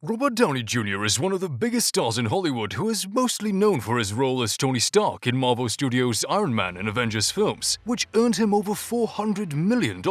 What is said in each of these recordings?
Robert Downey Jr. is one of the biggest stars in Hollywood who is mostly known for his role as Tony Stark in Marvel Studios' Iron Man and Avengers films, which earned him over $400 million.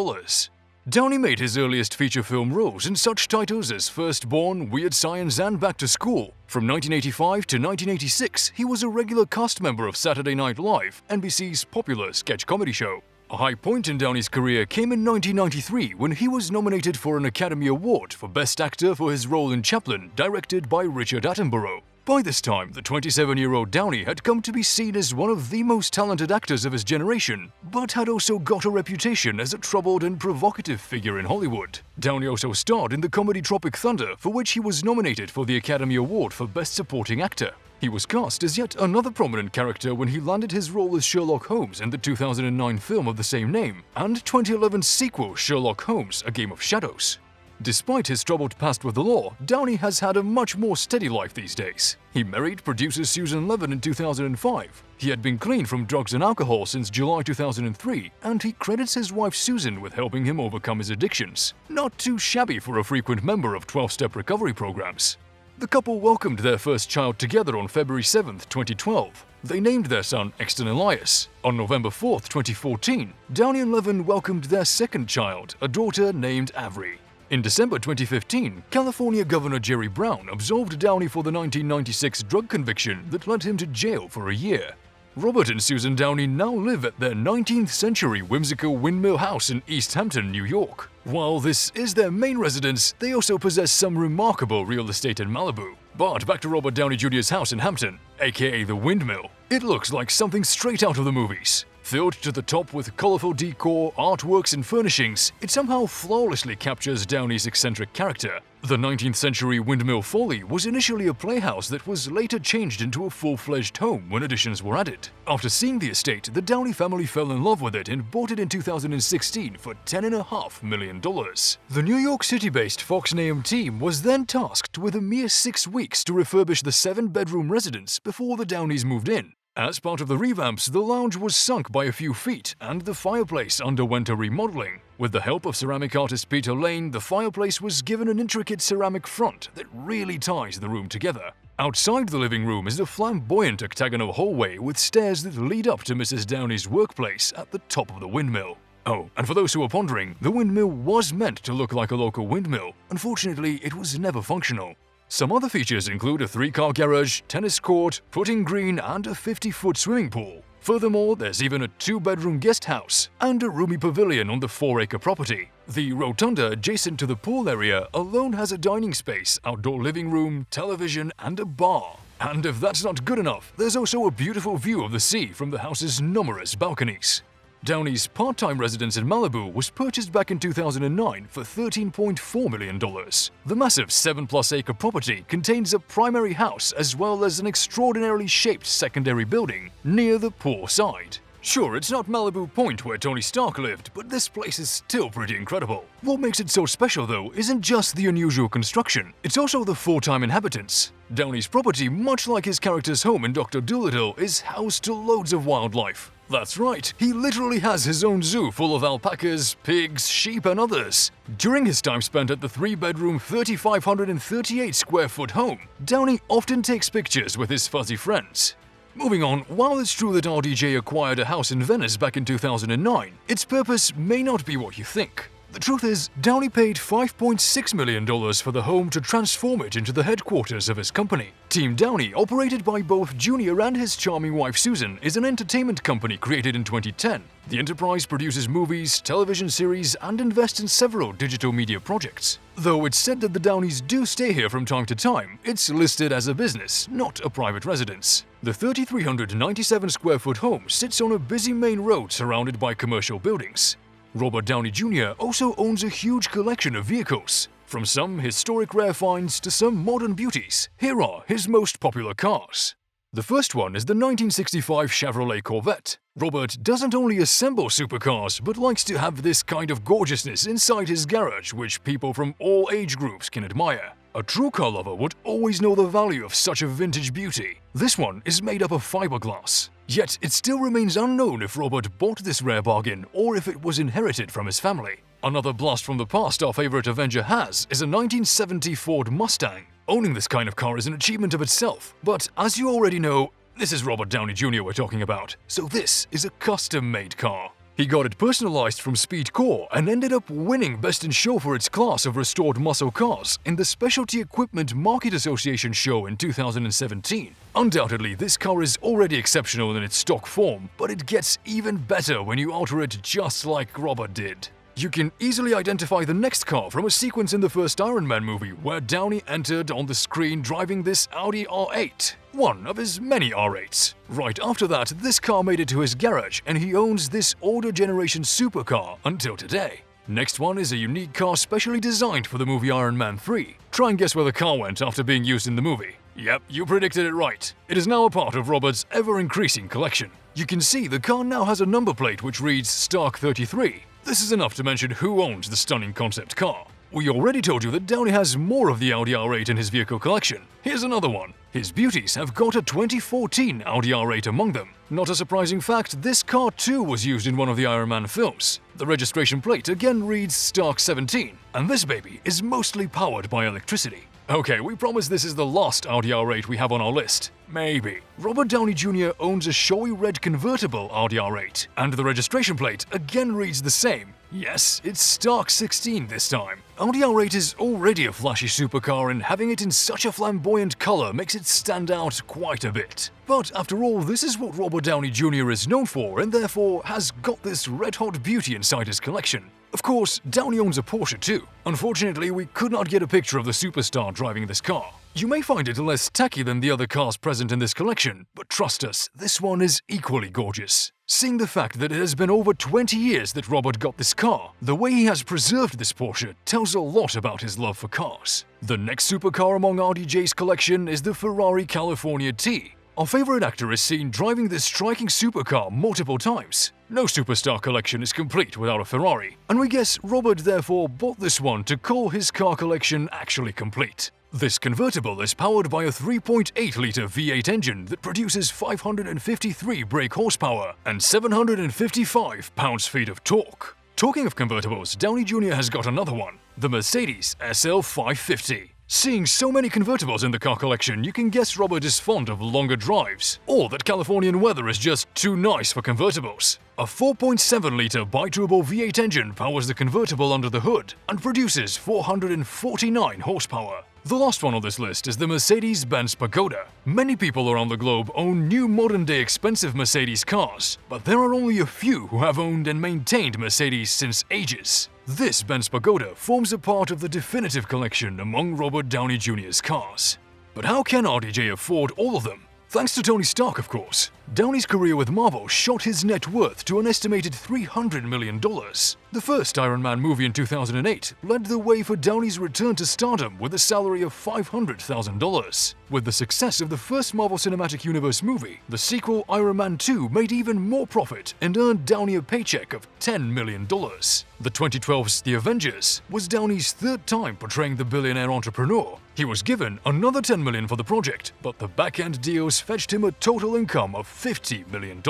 Downey made his earliest feature film roles in such titles as Firstborn, Weird Science, and Back to School. From 1985 to 1986, he was a regular cast member of Saturday Night Live, NBC's popular sketch comedy show. A high point in Downey's career came in 1993 when he was nominated for an Academy Award for Best Actor for his role in Chaplin, directed by Richard Attenborough. By this time, the 27-year-old Downey had come to be seen as one of the most talented actors of his generation, but had also got a reputation as a troubled and provocative figure in Hollywood. Downey also starred in the comedy Tropic Thunder, for which he was nominated for the Academy Award for Best Supporting Actor. He was cast as yet another prominent character when he landed his role as Sherlock Holmes in the 2009 film of the same name, and 2011's sequel Sherlock Holmes: A Game of Shadows. Despite his troubled past with the law, Downey has had a much more steady life these days. He married producer Susan Levin in 2005. He had been clean from drugs and alcohol since July 2003, and he credits his wife Susan with helping him overcome his addictions. Not too shabby for a frequent member of 12-step recovery programs. The couple welcomed their first child together on February 7, 2012. They named their son Exton Elias. On November 4, 2014, Downey and Levin welcomed their second child, a daughter named Avery. In December 2015, California Governor Jerry Brown absolved Downey for the 1996 drug conviction that led him to jail for a year. Robert and Susan Downey now live at their 19th-century whimsical windmill house in East Hampton, New York. While this is their main residence, they also possess some remarkable real estate in Malibu. But back to Robert Downey Jr.'s house in Hampton, aka the Windmill. It looks like something straight out of the movies. Filled to the top with colorful decor, artworks, and furnishings, it somehow flawlessly captures Downey's eccentric character. The 19th century Windmill Folly was initially a playhouse that was later changed into a full-fledged home when additions were added. After seeing the estate, the Downey family fell in love with it and bought it in 2016 for $10.5 million. The New York City-based Fox Nahum team was then tasked with a mere 6 weeks to refurbish the 7-bedroom residence before the Downeys moved in. As part of the revamps, the lounge was sunk by a few feet and the fireplace underwent a remodeling. With the help of ceramic artist Peter Lane, the fireplace was given an intricate ceramic front that really ties the room together. Outside the living room is a flamboyant octagonal hallway with stairs that lead up to Mrs. Downey's workplace at the top of the windmill. Oh, and for those who are pondering, the windmill was meant to look like a local windmill. Unfortunately, it was never functional. Some other features include a 3-car garage, tennis court, putting green, and a 50-foot swimming pool. Furthermore, there's even a 2-bedroom guest house and a roomy pavilion on the 4-acre property. The rotunda adjacent to the pool area alone has a dining space, outdoor living room, television, and a bar. And if that's not good enough, there's also a beautiful view of the sea from the house's numerous balconies. Downey's part-time residence in Malibu was purchased back in 2009 for $13.4 million. The massive 7-plus-acre property contains a primary house as well as an extraordinarily shaped secondary building near the pool side. Sure, it's not Malibu Point where Tony Stark lived, but this place is still pretty incredible. What makes it so special, though, isn't just the unusual construction, it's also the full-time inhabitants. Downey's property, much like his character's home in Dr. Dolittle, is housed to loads of wildlife. That's right, he literally has his own zoo full of alpacas, pigs, sheep, and others. During his time spent at the 3-bedroom, 3,538-square-foot home, Downey often takes pictures with his fuzzy friends. Moving on, while it's true that RDJ acquired a house in Venice back in 2009, its purpose may not be what you think. The truth is, Downey paid $5.6 million for the home to transform it into the headquarters of his company. Team Downey, operated by both Junior and his charming wife Susan, is an entertainment company created in 2010. The enterprise produces movies, television series, and invests in several digital media projects. Though it's said that the Downeys do stay here from time to time, it's listed as a business, not a private residence. The 3,397-square-foot home sits on a busy main road surrounded by commercial buildings. Robert Downey Jr. also owns a huge collection of vehicles. From some historic rare finds to some modern beauties, here are his most popular cars. The first one is the 1965 Chevrolet Corvette. Robert doesn't only assemble supercars, but likes to have this kind of gorgeousness inside his garage which people from all age groups can admire. A true car lover would always know the value of such a vintage beauty. This one is made up of fiberglass. Yet it still remains unknown if Robert bought this rare bargain or if it was inherited from his family. Another blast from the past our favorite Avenger has is a 1970 Ford Mustang. Owning this kind of car is an achievement of itself, but as you already know, this is Robert Downey Jr. we're talking about, so this is a custom-made car. He got it personalized from Speed Core and ended up winning Best in Show for its class of restored muscle cars in the Specialty Equipment Market Association show in 2017. Undoubtedly, this car is already exceptional in its stock form, but it gets even better when you alter it just like Robert did. You can easily identify the next car from a sequence in the first Iron Man movie where Downey entered on the screen driving this Audi R8, one of his many R8s. Right after that, this car made it to his garage and he owns this older generation supercar until today. Next one is a unique car specially designed for the movie Iron Man 3. Try and guess where the car went after being used in the movie. Yep, you predicted it right. It is now a part of Robert's ever-increasing collection. You can see the car now has a number plate which reads Stark 33. This is enough to mention who owns the stunning concept car. We already told you that Downey has more of the Audi R8 in his vehicle collection. Here's another one. His beauties have got a 2014 Audi R8 among them. Not a surprising fact, this car too was used in one of the Iron Man films. The registration plate again reads Stark 17, and this baby is mostly powered by electricity. Okay, we promise this is the last Audi R8 we have on our list. Maybe. Robert Downey Jr. owns a showy red convertible Audi R8, and the registration plate again reads the same. Yes, it's Stark 16 this time. Audi R8 is already a flashy supercar, and having it in such a flamboyant color makes it stand out quite a bit. But after all, this is what Robert Downey Jr. is known for, and therefore has got this red-hot beauty inside his collection. Of course, Downey owns a Porsche too. Unfortunately, we could not get a picture of the superstar driving this car. You may find it less tacky than the other cars present in this collection, but trust us, this one is equally gorgeous. Seeing the fact that it has been over 20 years that Robert got this car, the way he has preserved this Porsche tells a lot about his love for cars. The next supercar among RDJ's collection is the Ferrari California Tea. Our favorite actor is seen driving this striking supercar multiple times. No superstar collection is complete without a Ferrari, and we guess Robert therefore bought this one to call his car collection actually complete. This convertible is powered by a 3.8-liter V8 engine that produces 553 brake horsepower and 755 pounds-feet of torque. Talking of convertibles, Downey Jr. has got another one, the Mercedes SL 550. Seeing so many convertibles in the car collection, you can guess Robert is fond of longer drives, or that Californian weather is just too nice for convertibles. A 4.7-liter biturbo V8 engine powers the convertible under the hood and produces 449 horsepower. The last one on this list is the Mercedes-Benz Pagoda. Many people around the globe own new modern-day expensive Mercedes cars, but there are only a few who have owned and maintained Mercedes since ages. This Benz Pagoda forms a part of the definitive collection among Robert Downey Jr.'s cars. But how can RDJ afford all of them? Thanks to Tony Stark, of course. Downey's career with Marvel shot his net worth to an estimated $300 million. The first Iron Man movie in 2008 led the way for Downey's return to stardom with a salary of $500,000. With the success of the first Marvel Cinematic Universe movie, the sequel Iron Man 2 made even more profit and earned Downey a paycheck of $10 million. The 2012's The Avengers was Downey's third time portraying the billionaire entrepreneur. He was given another $10 million for the project, but the back-end deals fetched him a total income of $50 million.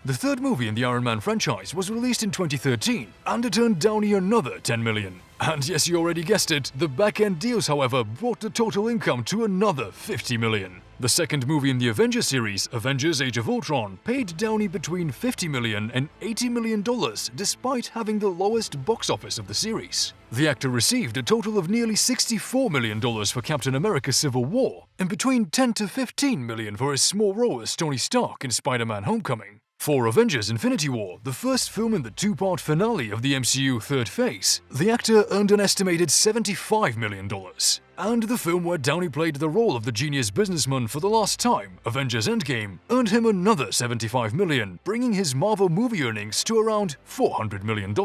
The third movie in the Iron Man franchise was released in 2013, and it earned Downey another $10 million. And yes, you already guessed it, the back-end deals, however, brought the total income to another $50 million. The second movie in the Avengers series, Avengers Age of Ultron, paid Downey between $50 million and $80 million despite having the lowest box office of the series. The actor received a total of nearly $64 million for Captain America Civil War, and between $10 to $15 million for his small role as Tony Stark in Spider-Man Homecoming. For Avengers Infinity War, the first film in the two-part finale of the MCU third phase, the actor earned an estimated $75 million. And the film where Downey played the role of the genius businessman for the last time, Avengers Endgame, earned him another $75 million, bringing his Marvel movie earnings to around $400 million.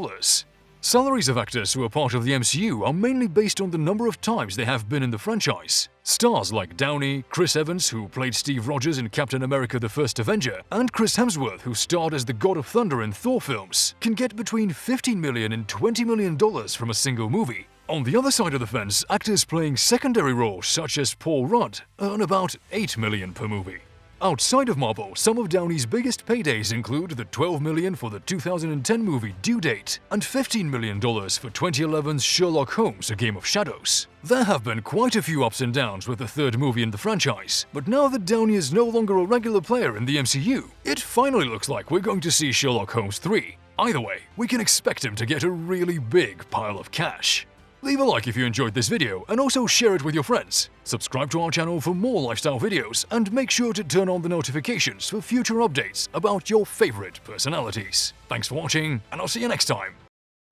Salaries of actors who are part of the MCU are mainly based on the number of times they have been in the franchise. Stars like Downey, Chris Evans, who played Steve Rogers in Captain America: The First Avenger, and Chris Hemsworth, who starred as the God of Thunder in Thor films, can get between $15 million and $20 million from a single movie. On the other side of the fence, actors playing secondary roles such as Paul Rudd earn about $8 million per movie. Outside of Marvel, some of Downey's biggest paydays include the $12 million for the 2010 movie Due Date and $15 million for 2011's Sherlock Holmes: A Game of Shadows. There have been quite a few ups and downs with the third movie in the franchise, but now that Downey is no longer a regular player in the MCU, it finally looks like we're going to see Sherlock Holmes 3. Either way, we can expect him to get a really big pile of cash. Leave a like if you enjoyed this video and also share it with your friends. Subscribe to our channel for more lifestyle videos and make sure to turn on the notifications for future updates about your favorite personalities. Thanks for watching, and I'll see you next time.